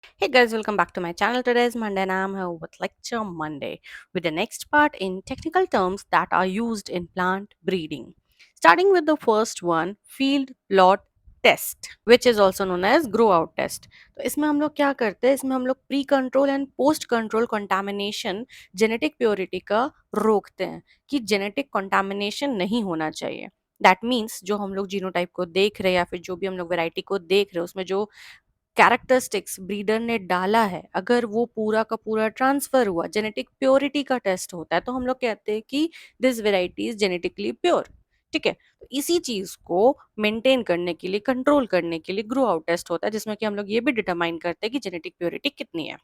Hey guys, welcome back to my channel. Today is Monday and I'm here with Lecture Monday with the next part in technical terms that are used in plant breeding. Starting with the first one, field lot test, which is also known as grow out test. तो इसमें हम लोग क्या करते हैं? इसमें हम लोग pre control and post control contamination genetic purity का रोकते हैं कि जेनेटिक कंटामिनेशन नहीं होना चाहिए. दैट मीन्स जो हम लोग जीनोटाइप को देख रहे हैं या फिर जो भी हम लोग वैरायटी को देख रहे हैं उसमें जो कैरेक्टरिस्टिक्स ब्रीडर ने डाला है, अगर वो पूरा का पूरा ट्रांसफर हुआ, जेनेटिक प्योरिटी का टेस्ट होता है, तो हम लोग कहते हैं कि this variety is genetically pure. ठीक है, तो इसी चीज को मेंटेन करने के लिए, कंट्रोल करने के लिए ग्रो आउट टेस्ट होता है, जिसमें कि हम लोग ये भी डिटरमाइन करते हैं कि जेनेटिक प्योरिटी कितनी है.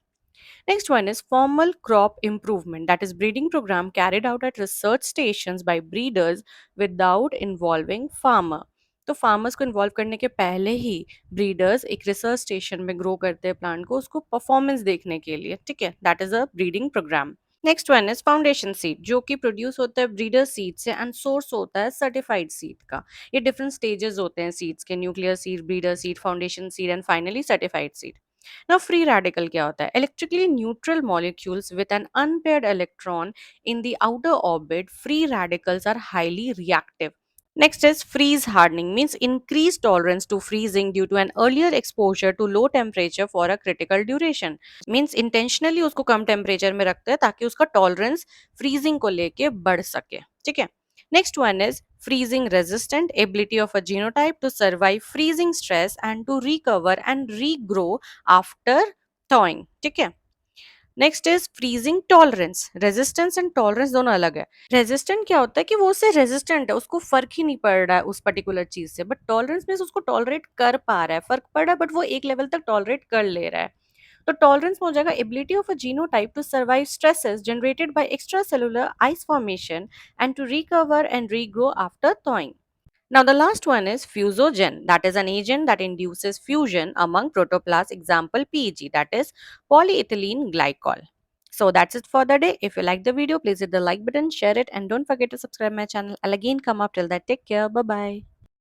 Next one is formal crop improvement, that is breeding program carried out at research stations by breeders without involving farmer. तो फार्मर्स को इन्वॉल्व करने के पहले ही ब्रीडर्स एक रिसर्च स्टेशन में ग्रो करते हैं प्लांट को, उसको परफॉर्मेंस देखने के लिए. ठीक है, that is a breeding program. Next one is foundation seed, जो कि प्रोड्यूस होता है ब्रीडर सीड से एंड सोर्स होता है सर्टिफाइड सीड का. ये डिफरेंट स्टेजेस होते हैं सीड्स के, nuclear seed, breeder seed, foundation seed and finally certified seed. Now, free radical क्या होता है? Electrically neutral molecules with an unpaired electron in the outer orbit, free radicals are highly reactive. Next is freeze hardening, means increased tolerance to freezing due to an earlier exposure to low temperature for a critical duration. Means intentionally उसको कम temperature में रखते हैं ताकि उसका tolerance freezing को लेके बढ़ सके. ठीक है. Next one is freezing resistant, ability of a genotype to survive freezing stress and to recover and regrow after thawing. ठीक है. Next is freezing tolerance. Resistance and tolerance दोनों अलग है. रेजिस्टेंट क्या होता है कि वो उससे रेजिस्टेंट है, उसको फर्क ही नहीं पड़ रहा है उस पर्टिकुलर चीज से, बट टॉलरेंस में उसको टॉलरेट कर पा रहा है, फर्क पड़ रहा है बट वो एक लेवल तक टॉलरेट कर ले रहा है. तो टॉलरेंस में हो जाएगा ability of a genotype to survive stresses generated by extra cellular ice formation and to recover and regrow after thawing. Now, the last one is fusogen, that is an agent that induces fusion among protoplasts, example PEG, that is polyethylene glycol. So, that's it for the day. If you like the video, please hit the like button, share it, and don't forget to subscribe my channel. I'll again come up till that. Take care. Bye bye.